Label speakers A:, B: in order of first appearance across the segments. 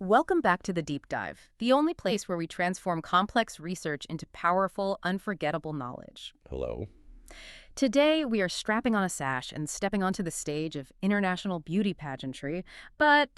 A: Welcome back to the Deep Dive, the only place where we transform complex research into powerful, unforgettable knowledge.
B: Hello.
A: Today, we are strapping on a sash and stepping onto the stage of international beauty pageantry, but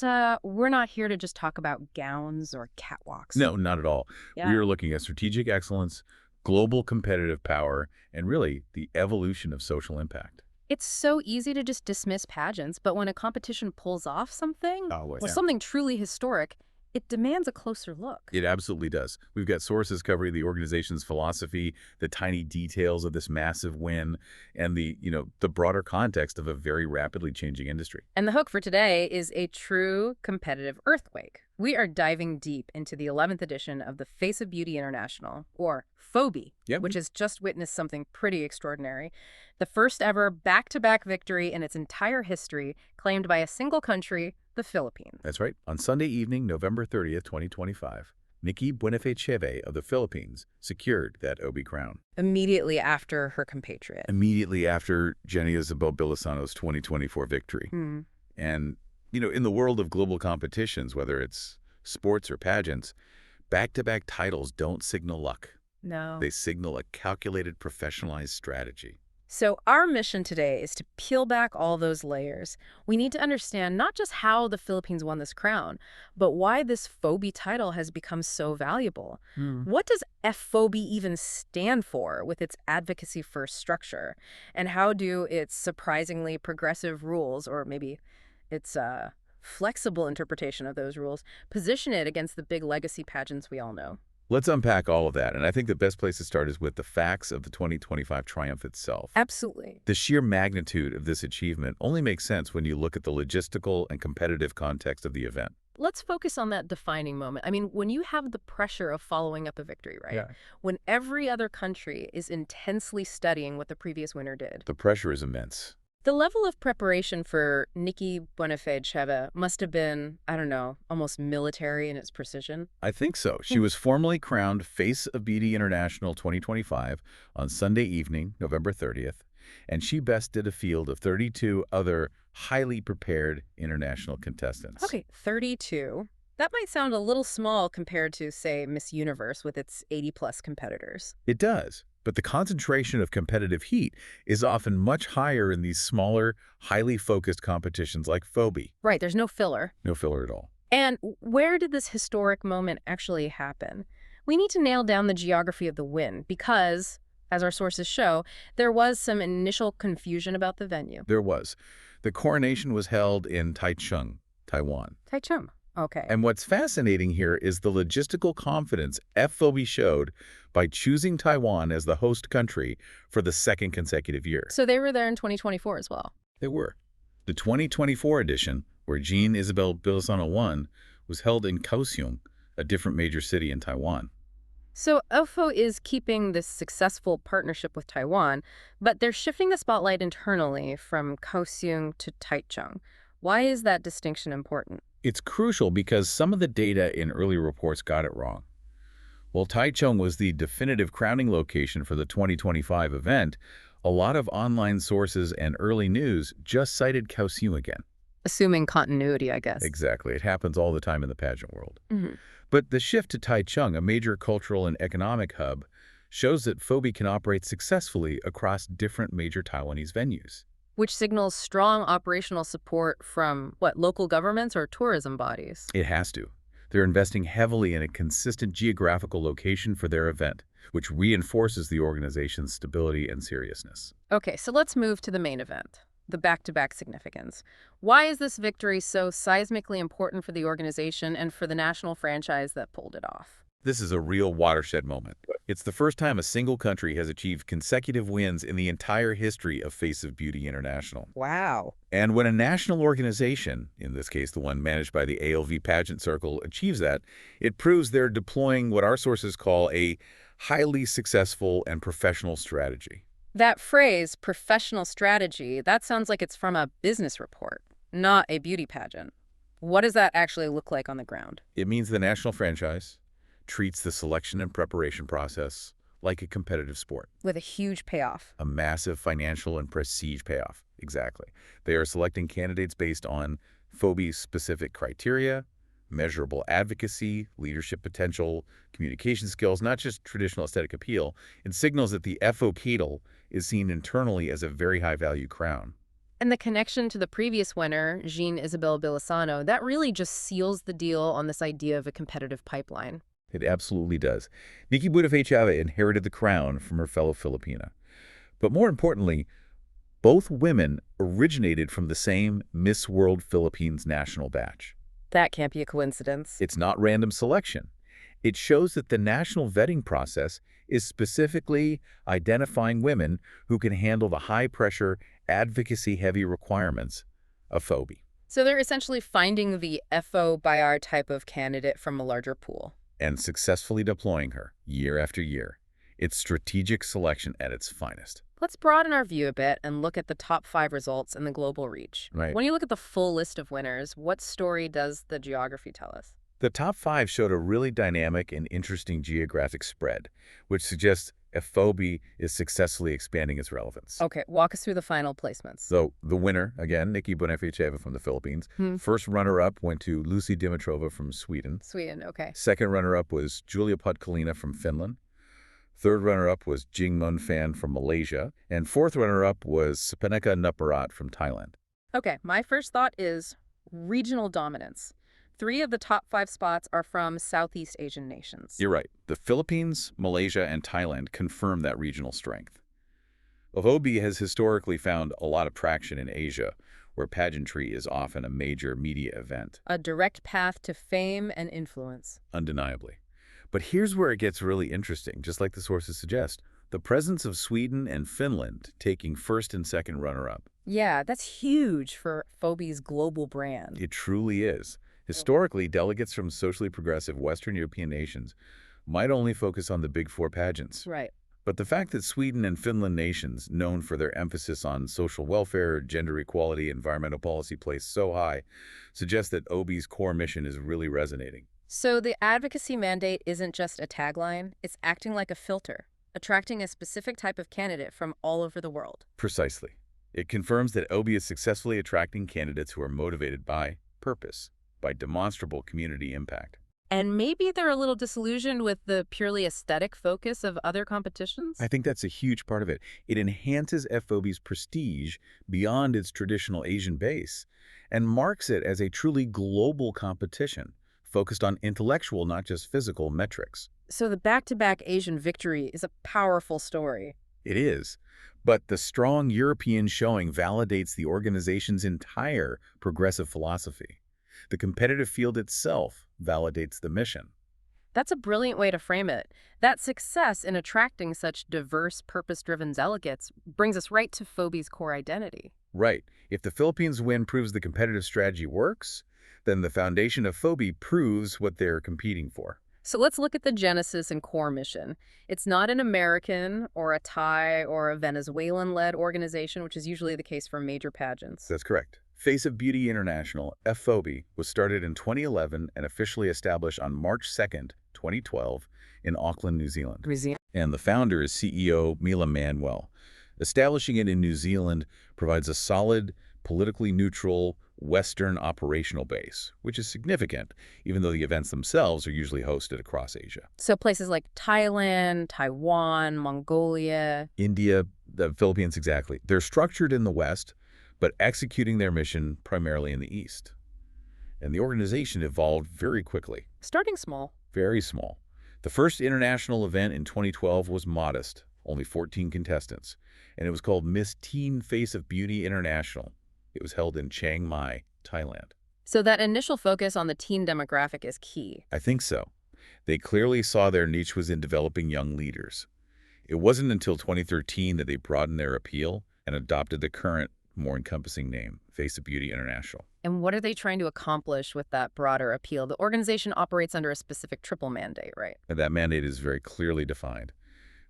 A: we're not here to just talk about gowns or catwalks.
B: No, not at all. We
A: Yeah.
B: are looking at strategic excellence, global competitive power, and really the evolution of social impact.
A: It's so easy to just dismiss pageants, but when a competition pulls off something,
B: Oh,
A: or
B: yeah.
A: something truly historic, it demands a closer look.
B: It absolutely does. We've got sources covering the organization's philosophy, the tiny details of this massive win, and the broader context of a very rapidly changing industry.
A: And the hook for today is a true competitive earthquake. We are diving deep into the 11th edition of the Face of Beauty International, or FOBI,
B: Yep.
A: which has just witnessed something pretty extraordinary. The first ever back-to-back victory in its entire history, claimed by a single country, the Philippines.
B: That's right. On Sunday evening, November 30th, 2025, Nikki Buenafe Cheveh of the Philippines secured that Obi crown.
A: Immediately after her compatriot.
B: Immediately after Jenny Isabel Bilasano's 2024 victory.
A: Hmm.
B: And, in the world of global competitions, whether it's sports or pageants, back-to-back titles don't signal luck.
A: No.
B: They signal a calculated, professionalized strategy.
A: So our mission today is to peel back all those layers. We need to understand not just how the Philippines won this crown, but why this FOBI title has become so valuable. What does FOBI even stand for with its advocacy-first structure? And how do its surprisingly progressive rules, or maybe its flexible interpretation of those rules, position it against the big legacy pageants we all know?
B: Let's unpack all of that, and I think the best place to start is with the facts of the 2025 triumph itself.
A: Absolutely.
B: The sheer magnitude of this achievement only makes sense when you look at the logistical and competitive context of the event.
A: Let's focus on that defining moment. I mean, when you have the pressure of following up a victory, right?
B: Yeah.
A: When every other country is intensely studying what the previous winner did.
B: The pressure is immense.
A: The level of preparation for Nikki Buenafe Cheveh must have been, I don't know, almost military in its precision.
B: I think so. She was formally crowned Face of Beauty International 2025 on Sunday evening, November 30th, and she bested a field of 32 other highly prepared international contestants.
A: Okay, 32. That might sound a little small compared to, say, Miss Universe with its 80-plus competitors.
B: It does, but the concentration of competitive heat is often much higher in these smaller, highly focused competitions like FOBI.
A: Right, there's no filler.
B: No filler at all.
A: And where did this historic moment actually happen? We need to nail down the geography of the win because, as our sources show, there was some initial confusion about the venue.
B: There was. The coronation was held in Taichung, Taiwan.
A: Taichung. Okay.
B: And what's fascinating here is the logistical confidence FOB showed by choosing Taiwan as the host country for the second consecutive year.
A: So they were there in 2024 as well.
B: They were. The 2024 edition, where Jean Isabel Bilasano won, was held in Kaohsiung, a different major city in Taiwan.
A: So OFO is keeping this successful partnership with Taiwan, but they're shifting the spotlight internally from Kaohsiung to Taichung. Why is that distinction important?
B: It's crucial because some of the data in early reports got it wrong. While Taichung was the definitive crowning location for the 2025 event, a lot of online sources and early news just cited Kaohsiung again.
A: Assuming continuity, I guess.
B: Exactly. It happens all the time in the pageant world.
A: Mm-hmm.
B: But the shift to Taichung, a major cultural and economic hub, shows that FOBI can operate successfully across different major Taiwanese venues.
A: Which signals strong operational support from, local governments or tourism bodies?
B: It has to. They're investing heavily in a consistent geographical location for their event, which reinforces the organization's stability and seriousness.
A: Okay, so let's move to the main event, the back-to-back significance. Why is this victory so seismically important for the organization and for the national franchise that pulled it off?
B: This is a real watershed moment. It's the first time a single country has achieved consecutive wins in the entire history of Face of Beauty International.
A: Wow.
B: And when a national organization, in this case the one managed by the ALV Pageant Circle, achieves that, it proves they're deploying what our sources call a highly successful and professional strategy.
A: That phrase, professional strategy, that sounds like it's from a business report, not a beauty pageant. What does that actually look like on the ground?
B: It means the national franchise treats the selection and preparation process like a competitive sport.
A: With a huge payoff.
B: A massive financial and prestige payoff. Exactly. They are selecting candidates based on FOBI's specific criteria, measurable advocacy, leadership potential, communication skills, not just traditional aesthetic appeal. It signals that the FO title is seen internally as a very high-value crown.
A: And the connection to the previous winner, Jean Isabel Bilasano, that really just seals the deal on this idea of a competitive pipeline.
B: It absolutely does. Nikki Buenafe Cheveh inherited the crown from her fellow Filipina. But more importantly, both women originated from the same Miss World Philippines national batch.
A: That can't be a coincidence.
B: It's not random selection. It shows that the national vetting process is specifically identifying women who can handle the high-pressure, advocacy-heavy requirements of FOBI.
A: So they're essentially finding the FO by our type of candidate from a larger pool.
B: And successfully deploying her year after year. It's strategic selection at its finest.
A: Let's broaden our view a bit and look at the top 5 results and the global reach.
B: Right.
A: When you look at the full list of winners, what story does the geography tell us?
B: The top 5 showed a really dynamic and interesting geographic spread, which suggests FOBI is successfully expanding its relevance.
A: Okay, walk us through the final placements.
B: So the winner, again, Nikki Buenafe Cheveh from the Philippines. First runner-up went to Lucy Dimitrova from Sweden.
A: Sweden, okay.
B: Second runner-up was Julia Podkolina from Finland. Third runner-up was Jingmun Fan from Malaysia. And fourth runner-up was Sapaneka Naparat from Thailand.
A: Okay, my first thought is regional dominance. 3 of the top 5 spots are from Southeast Asian nations.
B: You're right. The Philippines, Malaysia, and Thailand confirm that regional strength. FOBI has historically found a lot of traction in Asia, where pageantry is often a major media event.
A: A direct path to fame and influence.
B: Undeniably. But here's where it gets really interesting, just like the sources suggest. The presence of Sweden and Finland taking first and second runner-up.
A: Yeah, that's huge for FOBI's global brand.
B: It truly is. Historically, delegates from socially progressive Western European nations might only focus on the Big Four pageants.
A: Right.
B: But the fact that Sweden and Finland, nations known for their emphasis on social welfare, gender equality, environmental policy, place so high, suggests that OB's core mission is really resonating.
A: So the advocacy mandate isn't just a tagline, it's acting like a filter, attracting a specific type of candidate from all over the world.
B: Precisely. It confirms that OB is successfully attracting candidates who are motivated by purpose, by demonstrable community impact.
A: And maybe they're a little disillusioned with the purely aesthetic focus of other competitions?
B: I think that's a huge part of it. It enhances FOB's prestige beyond its traditional Asian base and marks it as a truly global competition, focused on intellectual, not just physical, metrics.
A: So the back-to-back Asian victory is a powerful story.
B: It is. But the strong European showing validates the organization's entire progressive philosophy. The competitive field itself validates the mission.
A: That's a brilliant way to frame it. That success in attracting such diverse, purpose-driven delegates brings us right to FOBI's core identity.
B: Right. If the Philippines win proves the competitive strategy works, then the foundation of FOBI proves what they're competing for.
A: So let's look at the genesis and core mission. It's not an American or a Thai or a Venezuelan-led organization, which is usually the case for major pageants.
B: That's correct. Face of Beauty International, FOBI, was started in 2011 and officially established on March 2nd, 2012, in Auckland, New Zealand. And the founder is CEO Mila Manuel. Establishing it in New Zealand provides a solid, politically neutral, Western operational base, which is significant, even though the events themselves are usually hosted across Asia.
A: So places like Thailand, Taiwan, Mongolia,
B: India, the Philippines, exactly. They're structured in the West, but executing their mission primarily in the East. And the organization evolved very quickly.
A: starting small.
B: Very small. The first international event in 2012 was modest, only 14 contestants, and it was called Miss Teen Face of Beauty International. It was held in Chiang Mai, Thailand.
A: So that initial focus on the teen demographic is key.
B: I think so. They clearly saw their niche was in developing young leaders. It wasn't until 2013 that they broadened their appeal and adopted the current, more encompassing name, Face of Beauty International.
A: And what are they trying to accomplish with that broader appeal? The organization operates under a specific triple mandate, right?
B: And that mandate is very clearly defined.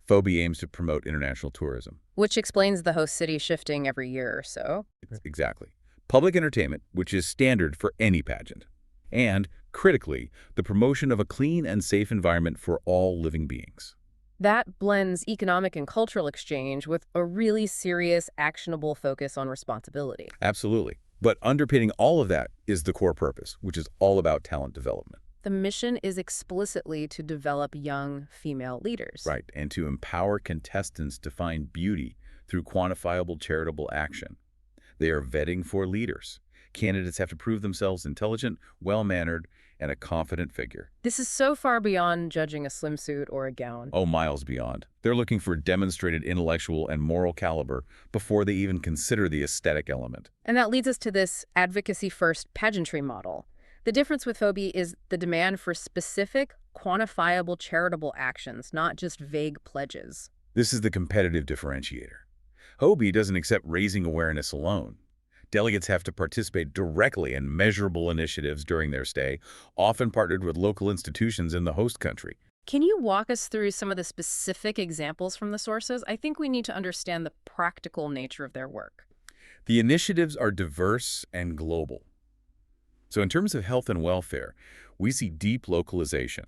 B: FOBI aims to promote international tourism.
A: Which explains the host city shifting every year or so.
B: Exactly. Public entertainment, which is standard for any pageant. And, critically, the promotion of a clean and safe environment for all living beings.
A: That blends economic and cultural exchange with a really serious, actionable focus on responsibility.
B: Absolutely. But underpinning all of that is the core purpose, which is all about talent development.
A: The mission is explicitly to develop young female leaders.
B: Right, and to empower contestants to find beauty through quantifiable charitable action. They are vetting for leaders. Candidates have to prove themselves intelligent, well-mannered, and a confident figure.
A: This is so far beyond judging a swimsuit or a gown.
B: Oh, miles beyond. They're looking for demonstrated intellectual and moral caliber before they even consider the aesthetic element.
A: And that leads us to this advocacy-first pageantry model. The difference with Phoebe is the demand for specific, quantifiable charitable actions, not just vague pledges.
B: This is the competitive differentiator. Hobie doesn't accept raising awareness alone. Delegates have to participate directly in measurable initiatives during their stay, often partnered with local institutions in the host country.
A: Can you walk us through some of the specific examples from the sources? I think we need to understand the practical nature of their work.
B: The initiatives are diverse and global. So in terms of health and welfare, we see deep localization.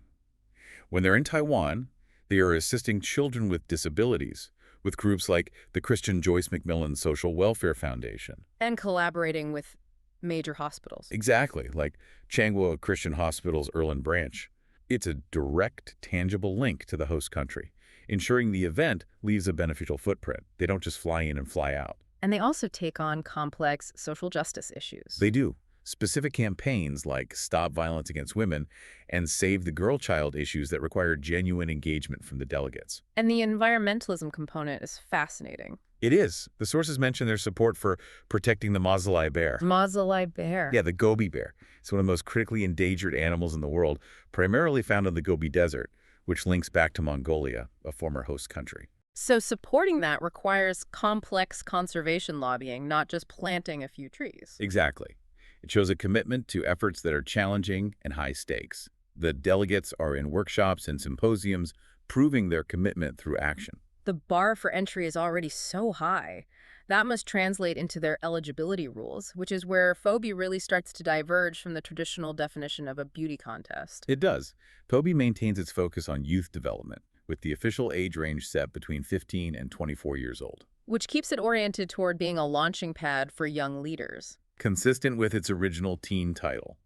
B: When they're in Taiwan, they are assisting children with disabilities with groups like the Christian Joyce McMillan Social Welfare Foundation.
A: And collaborating with major hospitals.
B: Exactly, like Changhua Christian Hospital's Erlin branch. It's a direct, tangible link to the host country, ensuring the event leaves a beneficial footprint. They don't just fly in and fly out.
A: And they also take on complex social justice issues.
B: They do. Specific campaigns like Stop Violence Against Women and Save the Girl Child issues that require genuine engagement from the delegates.
A: And the environmentalism component is fascinating.
B: It is. The sources mention their support for protecting the Maasai bear.
A: Maasai bear.
B: Yeah, the Gobi bear. It's one of the most critically endangered animals in the world, primarily found in the Gobi Desert, which links back to Mongolia, a former host country.
A: So supporting that requires complex conservation lobbying, not just planting a few trees.
B: Exactly. It shows a commitment to efforts that are challenging and high stakes. The delegates are in workshops and symposiums, proving their commitment through action.
A: The bar for entry is already so high. That must translate into their eligibility rules, which is where Phoebe really starts to diverge from the traditional definition of a beauty contest.
B: It does. Phoebe maintains its focus on youth development, with the official age range set between 15 and 24 years old.
A: Which keeps it oriented toward being a launching pad for young leaders.
B: Consistent with its original teen title.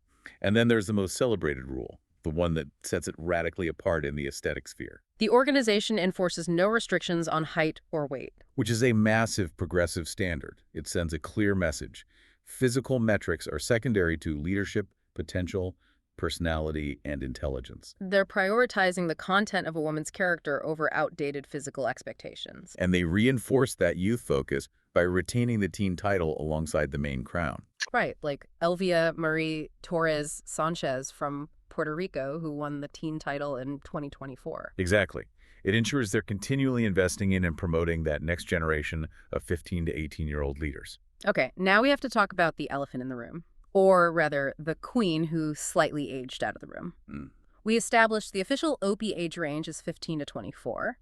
B: And then there's the most celebrated rule, the one that sets it radically apart in the aesthetic sphere.
A: The organization enforces no restrictions on height or weight.
B: Which is a massive progressive standard. It sends a clear message. Physical metrics are secondary to leadership, potential, personality, and intelligence.
A: They're prioritizing the content of a woman's character over outdated physical expectations.
B: And they reinforce that youth focus by retaining the teen title alongside the main crown.
A: Right, like Elvia Marie Torres Sanchez from Puerto Rico, who won the teen title in 2024.
B: Exactly. It ensures they're continually investing in and promoting that next generation of 15 to 18-year-old leaders.
A: Okay, now we have to talk about the elephant in the room. Or rather, the queen who slightly aged out of the room. We established the official Opie age range is 15 to 24.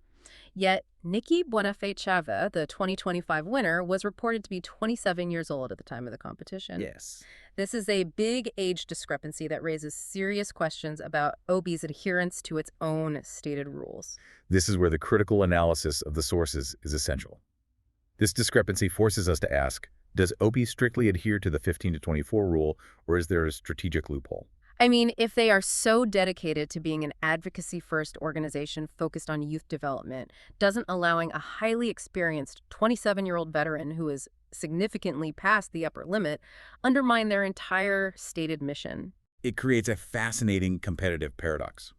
A: Yet, Nikki Buenafe Cheveh, the 2025 winner, was reported to be 27 years old at the time of the competition.
B: Yes.
A: This is a big age discrepancy that raises serious questions about Opie's adherence to its own stated rules.
B: This is where the critical analysis of the sources is essential. This discrepancy forces us to ask, does Opie strictly adhere to the 15 to 24 rule, or is there a strategic loophole?
A: I mean, if they are so dedicated to being an advocacy-first organization focused on youth development, doesn't allowing a highly experienced 27-year-old veteran who is significantly past the upper limit undermine their entire stated mission?
B: It creates a fascinating competitive paradox.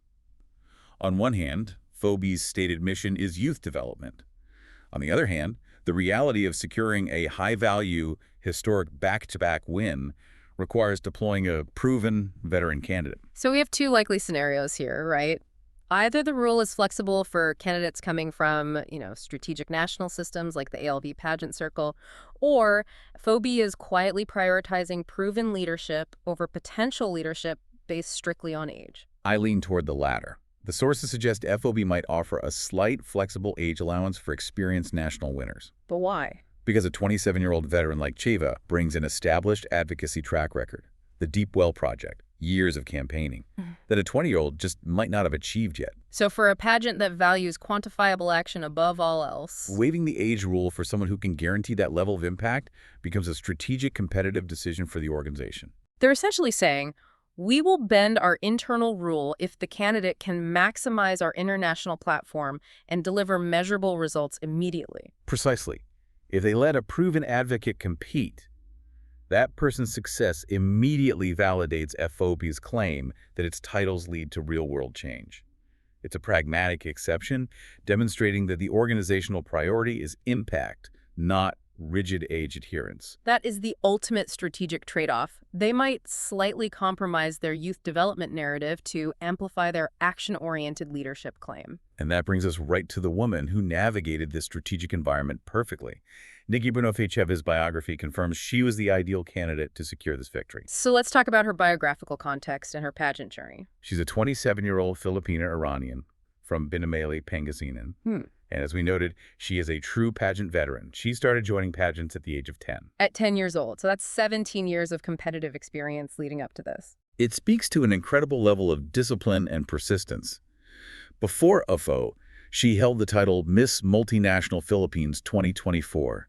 B: On one hand, Phoebe's stated mission is youth development. On the other hand, the reality of securing a high-value, historic back-to-back win requires deploying a proven veteran candidate.
A: So we have two likely scenarios here, right? Either the rule is flexible for candidates coming from, strategic national systems like the ALV Pageant Circle, or Phoebe is quietly prioritizing proven leadership over potential leadership based strictly on age.
B: I lean toward the latter. The sources suggest FOB might offer a slight flexible age allowance for experienced national winners.
A: But why?
B: Because a 27-year-old veteran like Cheveh brings an established advocacy track record, the Deep Well Project, years of campaigning, that a 20-year-old just might not have achieved yet.
A: So for a pageant that values quantifiable action above all else,
B: Waiving the age rule for someone who can guarantee that level of impact becomes a strategic competitive decision for the organization.
A: they're essentially saying, we will bend our internal rule if the candidate can maximize our international platform and deliver measurable results immediately.
B: Precisely. If they let a proven advocate compete, that person's success immediately validates FOB's claim that its titles lead to real-world change. It's a pragmatic exception, demonstrating that the organizational priority is impact, not rigid age adherence.
A: That is the ultimate strategic trade-off. They might slightly compromise their youth development narrative to amplify their action-oriented leadership claim.
B: And that brings us right to the woman who navigated this strategic environment perfectly. Nikki Buenafe Cheveh's biography confirms she was the ideal candidate to secure this victory.
A: So let's talk about her biographical context and her pageant journey.
B: She's a 27-year-old Filipina Iranian from Binamali, Pangasinan. And as we noted, she is a true pageant veteran. She started joining pageants at the age of 10.
A: At 10 years old, so that's 17 years of competitive experience leading up to this.
B: It speaks to an incredible level of discipline and persistence. Before UFO, she held the title Miss Multinational Philippines 2024,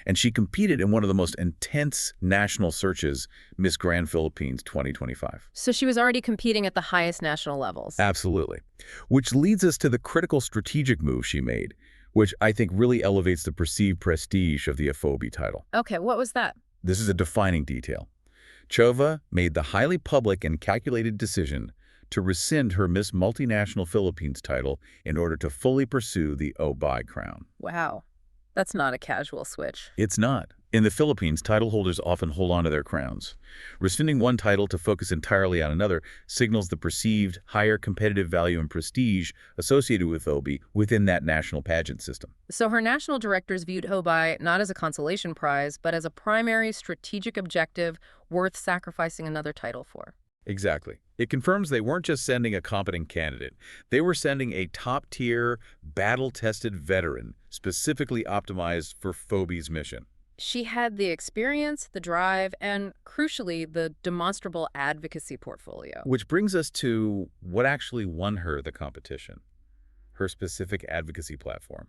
B: and she competed in one of the most intense national searches, Miss Grand Philippines 2025.
A: So she was already competing at the highest national levels.
B: Absolutely. Which leads us to the critical strategic move she made, which I think really elevates the perceived prestige of the FOB title.
A: Okay, what was that?
B: This is a defining detail. Cheveh made the highly public and calculated decision to rescind her Miss Multinational Philippines title in order to fully pursue the OBI crown.
A: Wow. That's not a casual switch.
B: It's not. In the Philippines, title holders often hold on to their crowns. Rescinding one title to focus entirely on another signals the perceived higher competitive value and prestige associated with OBI within that national pageant system.
A: So her national directors viewed OBI not as a consolation prize, but as a primary strategic objective worth sacrificing another title for.
B: Exactly. It confirms they weren't just sending a competent candidate. They were sending a top-tier, battle-tested veteran specifically optimized for FOBI's mission.
A: She had the experience, the drive, and, crucially, the demonstrable advocacy portfolio.
B: Which brings us to what actually won her the competition, her specific advocacy platform.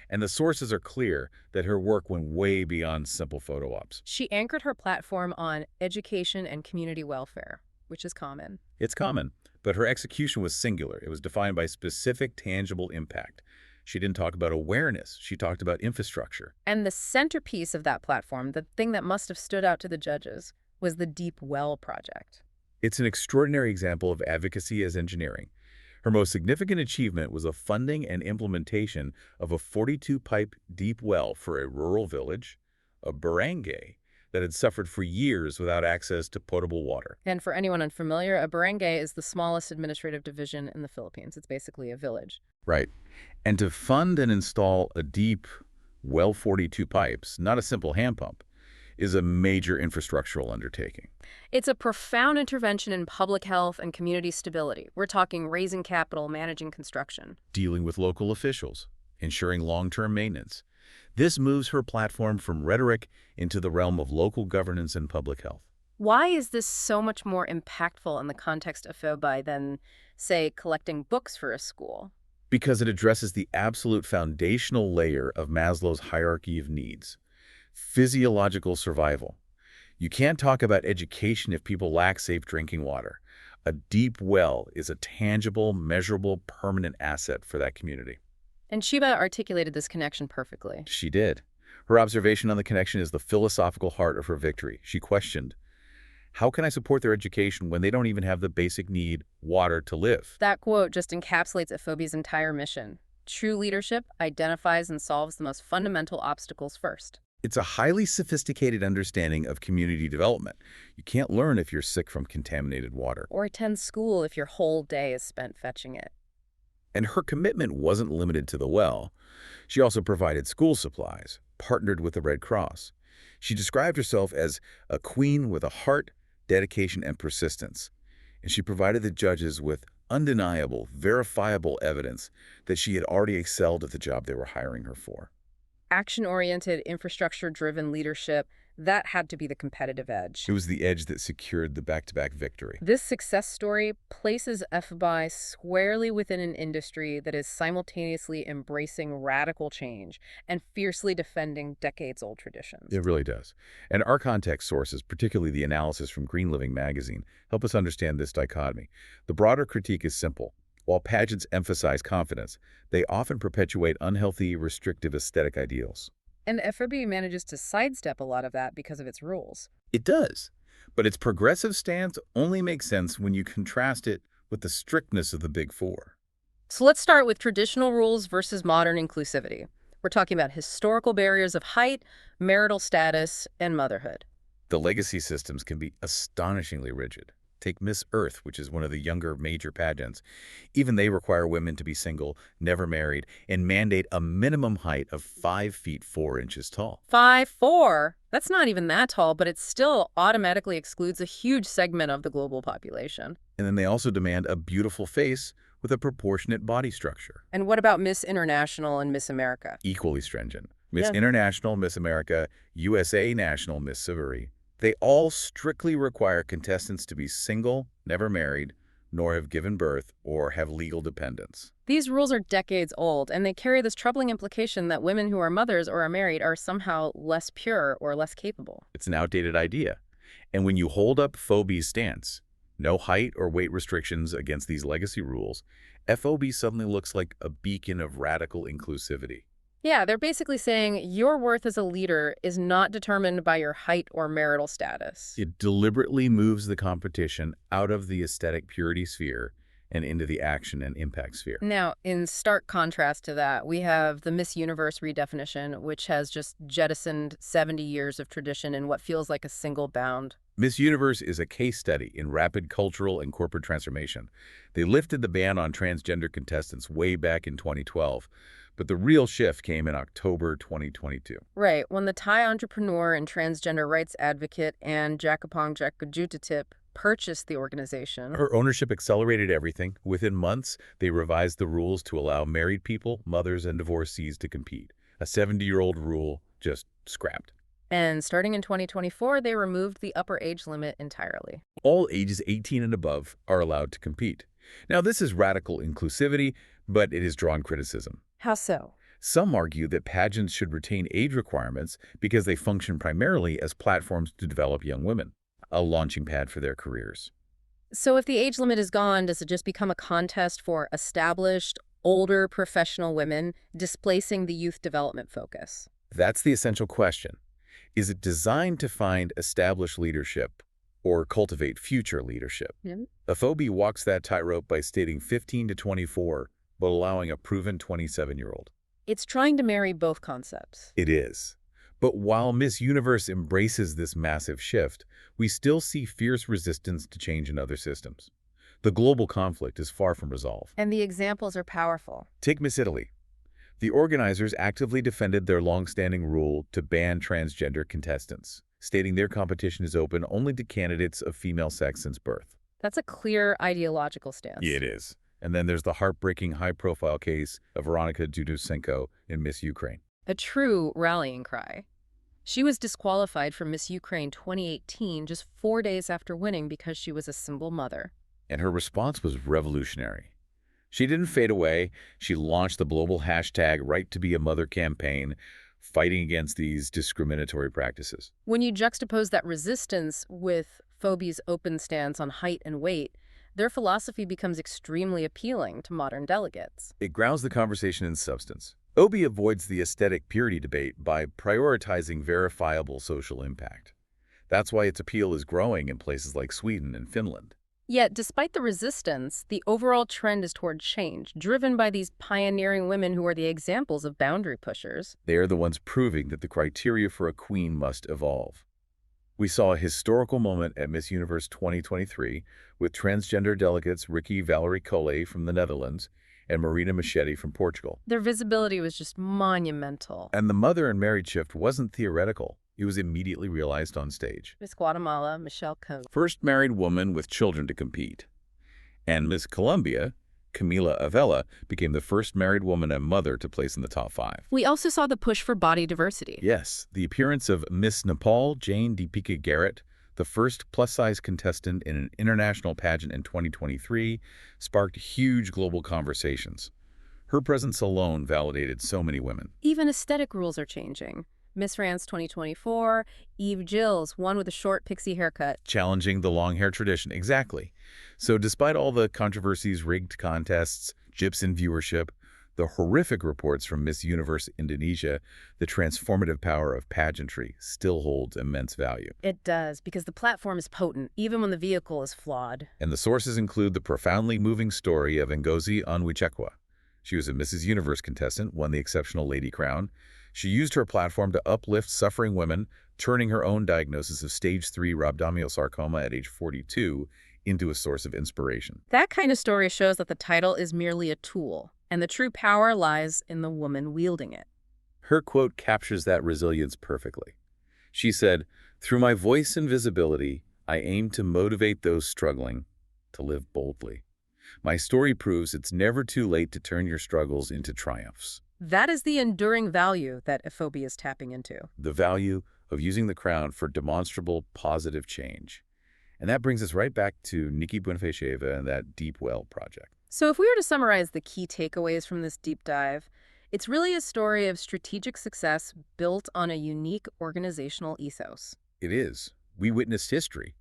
B: And the sources are clear that her work went way beyond simple photo ops.
A: She anchored her platform on education and community welfare, which is common.
B: It's common, but her execution was singular. It was defined by specific, tangible impact. She didn't talk about awareness. She talked about infrastructure.
A: And the centerpiece of that platform, the thing that must have stood out to the judges, was the Deep Well project.
B: It's an extraordinary example of advocacy as engineering. Her most significant achievement was the funding and implementation of a 42-pipe deep well for a rural village, a barangay, that had suffered for years without access to potable water.
A: And for anyone unfamiliar, a barangay is the smallest administrative division in the Philippines. It's basically a village.
B: Right. And to fund and install a deep well 42 pipes, not a simple hand pump, is a major infrastructural undertaking.
A: It's a profound intervention in public health and community stability. We're talking raising capital, managing construction.
B: Dealing with local officials, ensuring long-term maintenance. This moves her platform from rhetoric into the realm of local governance and public health.
A: Why is this so much more impactful in the context of FOBI than, say, collecting books for a school?
B: Because it addresses the absolute foundational layer of Maslow's hierarchy of needs, physiological survival. You can't talk about education if people lack safe drinking water. A deep well is a tangible, measurable, permanent asset for that community.
A: And Cheveh articulated this connection perfectly.
B: She did. Her observation on the connection is the philosophical heart of her victory. She questioned, how can I support their education when they don't even have the basic need, water, to live?
A: That quote just encapsulates FOBI's entire mission. True leadership identifies and solves the most fundamental obstacles first.
B: It's a highly sophisticated understanding of community development. You can't learn if you're sick from contaminated water.
A: Or attend school if your whole day is spent fetching it.
B: And her commitment wasn't limited to the well. She also provided school supplies, partnered with the Red Cross. She described herself as a queen with a heart, dedication, and persistence. And she provided the judges with undeniable, verifiable evidence that she had already excelled at the job they were hiring her for.
A: Action-oriented, infrastructure-driven leadership, That had to be the competitive edge.
B: It was the edge that secured the back-to-back victory.
A: This success story places FBI squarely within an industry that is simultaneously embracing radical change and fiercely defending decades-old traditions.
B: It really does. And our context sources, particularly the analysis from Green Living magazine, help us understand this dichotomy. The broader critique is simple. While pageants emphasize confidence, they often perpetuate unhealthy, restrictive aesthetic ideals.
A: And FOB manages to sidestep a lot of that because of its rules.
B: It does. But its progressive stance only makes sense when you contrast it with the strictness of the Big Four.
A: So let's start with traditional rules versus modern inclusivity. We're talking about historical barriers of height, marital status, and motherhood.
B: The legacy systems can be astonishingly rigid. Take Miss Earth, which is one of the younger major pageants. Even they require women to be single, never married, and mandate a minimum height of 5 feet 4 inches tall.
A: 5'4"? That's not even that tall, but it still automatically excludes a huge segment of the global population.
B: And then they also demand a beautiful face with a proportionate body structure.
A: And what about Miss International and Miss America?
B: Equally stringent. Miss
A: Yeah.
B: International, Miss America, USA National, Miss Savory. They all strictly require contestants to be single, never married, nor have given birth or have legal dependents.
A: These rules are decades old, and they carry this troubling implication that women who are mothers or are married are somehow less pure or less capable.
B: It's an outdated idea. And when you hold up FOB's stance, no height or weight restrictions against these legacy rules, FOB suddenly looks like a beacon of radical inclusivity.
A: Yeah, they're basically saying your worth as a leader is not determined by your height or marital status.
B: It deliberately moves the competition out of the aesthetic purity sphere and into the action and impact sphere.
A: Now, in stark contrast to that, we have the Miss Universe redefinition, which has just jettisoned 70 years of tradition in what feels like a single bound.
B: Miss Universe is a case study in rapid cultural and corporate transformation. They lifted the ban on transgender contestants way back in 2012, but the real shift came in October 2022.
A: Right, when the Thai entrepreneur and transgender rights advocate Anne Jakapong Jakajutitip purchased the organization.
B: Her ownership accelerated everything. Within months, they revised the rules to allow married people, mothers, and divorcees to compete. A 70-year-old rule just scrapped.
A: And starting in 2024, they removed the upper age limit entirely.
B: All ages 18 and above are allowed to compete. Now, this is radical inclusivity, but it has drawn criticism.
A: How so?
B: Some argue that pageants should retain age requirements because they function primarily as platforms to develop young women, a launching pad for their careers.
A: So if the age limit is gone, does it just become a contest for established, older professional women, displacing the youth development focus?
B: That's the essential question. Is it designed to find established leadership or cultivate future leadership? FOB walks that tightrope by stating 15 to 24, but allowing a proven 27-year-old.
A: It's trying to marry both concepts.
B: It is. But while Miss Universe embraces this massive shift, we still see fierce resistance to change in other systems. The global conflict is far from resolved.
A: And the examples are powerful.
B: Take Miss Italy. The organizers actively defended their long-standing rule to ban transgender contestants, stating their competition is open only to candidates of female sex since birth.
A: That's a clear ideological stance.
B: Yeah, it is. And then there's the heartbreaking high-profile case of Veronika Dudusenko in Miss Ukraine.
A: A true rallying cry. She was disqualified from Miss Ukraine 2018 just 4 days after winning because she was a single mother.
B: And her response was revolutionary. She didn't fade away. She launched the global hashtag Right to be a Mother campaign, fighting against these discriminatory practices.
A: When you juxtapose that resistance with FOB's open stance on height and weight, their philosophy becomes extremely appealing to modern delegates.
B: It grounds the conversation in substance. OB avoids the aesthetic purity debate by prioritizing verifiable social impact. That's why its appeal is growing in places like Sweden and Finland.
A: Yet, despite the resistance, the overall trend is toward change, driven by these pioneering women who are the examples of boundary pushers.
B: They are the ones proving that the criteria for a queen must evolve. We saw a historical moment at Miss Universe 2023 with transgender delegates Ricky Valerie Collet from the Netherlands and Marina Machete from Portugal.
A: Their visibility was just monumental.
B: And the mother and married shift wasn't theoretical. It was immediately realized on stage.
A: Miss Guatemala, Michelle Coe.
B: First married woman with children to compete. And Miss Colombia, Camila Avella became the first married woman and mother to place in the top 5.
A: We also saw the push for body diversity.
B: Yes, the appearance of Miss Nepal Jane Deepika Garrett, the first plus-size contestant in an international pageant in 2023, sparked huge global conversations. Her presence alone validated so many women.
A: Even aesthetic rules are changing. Miss France 2024, Eve Gilles, one with a short pixie haircut.
B: Challenging the long hair tradition, exactly. So despite all the controversies, rigged contests, jips in viewership, the horrific reports from Miss Universe Indonesia, the transformative power of pageantry still holds immense value.
A: It does, because the platform is potent, even when the vehicle is flawed.
B: And the sources include the profoundly moving story of Ngozi Onwuchekwa. She was a Mrs. Universe contestant, won the Exceptional Lady crown. She used her platform to uplift suffering women, turning her own diagnosis of stage 3 rhabdomyosarcoma at age 42 into a source of inspiration.
A: That kind of story shows that the title is merely a tool, and the true power lies in the woman wielding it.
B: Her quote captures that resilience perfectly. She said, "Through my voice and visibility, I aim to motivate those struggling to live boldly. My story proves it's never too late to turn your struggles into triumphs."
A: That is the enduring value that Efobi is tapping into.
B: The value of using the crown for demonstrable positive change. And that brings us right back to Nikki Buenafe Cheveh and that Deep Well project.
A: So if we were to summarize the key takeaways from this deep dive, it's really a story of strategic success built on a unique organizational ethos.
B: It is. We witnessed history.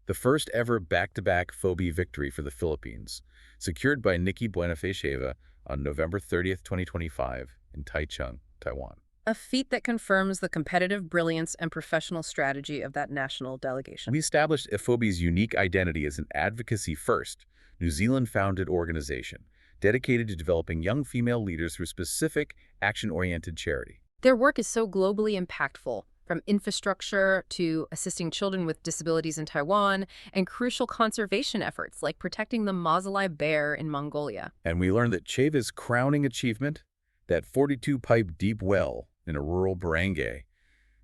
B: The first ever back-to-back FOBI victory for the Philippines, secured by Nikki Buenafe Cheveh on November 30th, 2025 in Taichung, Taiwan.
A: A feat that confirms the competitive brilliance and professional strategy of that national delegation.
B: We established FOBI's unique identity as an advocacy-first, New Zealand-founded organization dedicated to developing young female leaders through specific, action-oriented charity.
A: Their work is so globally impactful, from infrastructure to assisting children with disabilities in Taiwan and crucial conservation efforts like protecting the mausolei bear in Mongolia.
B: And we learned that Cheveh's crowning achievement, that 42-pipe deep well in a rural barangay,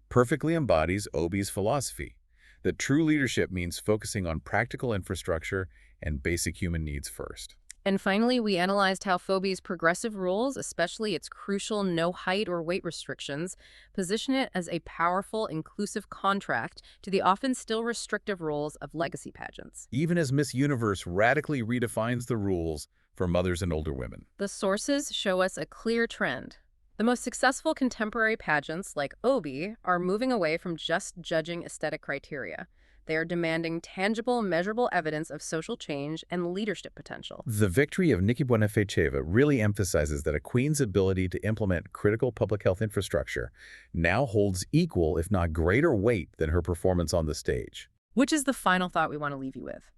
B: perfectly embodies Obi's philosophy, that true leadership means focusing on practical infrastructure and basic human needs first.
A: And finally, we analyzed how FOBI's progressive rules, especially its crucial no height or weight restrictions, position it as a powerful, inclusive contrast to the often still restrictive rules of legacy pageants.
B: Even as Miss Universe radically redefines the rules for mothers and older women.
A: The sources show us a clear trend. The most successful contemporary pageants, like Obi, are moving away from just judging aesthetic criteria. They are demanding tangible, measurable evidence of social change and leadership potential.
B: The victory of Nikki Buenafe Cheveh really emphasizes that a queen's ability to implement critical public health infrastructure now holds equal, if not greater weight than her performance on the stage.
A: Which is the final thought we want to leave you with.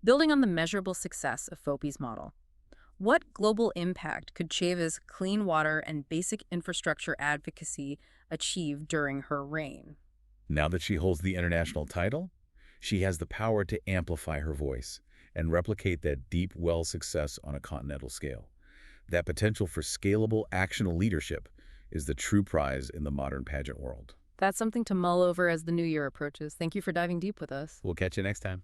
A: Building on the measurable success of FOBI's model, what global impact could Cheveh's clean water and basic infrastructure advocacy achieve during her reign?
B: Now that she holds the international title, she has the power to amplify her voice and replicate that deep well success on a continental scale. That potential for scalable, actionable leadership is the true prize in the modern pageant world.
A: That's something to mull over as the new year approaches. Thank you for diving deep with us.
B: We'll catch you next time.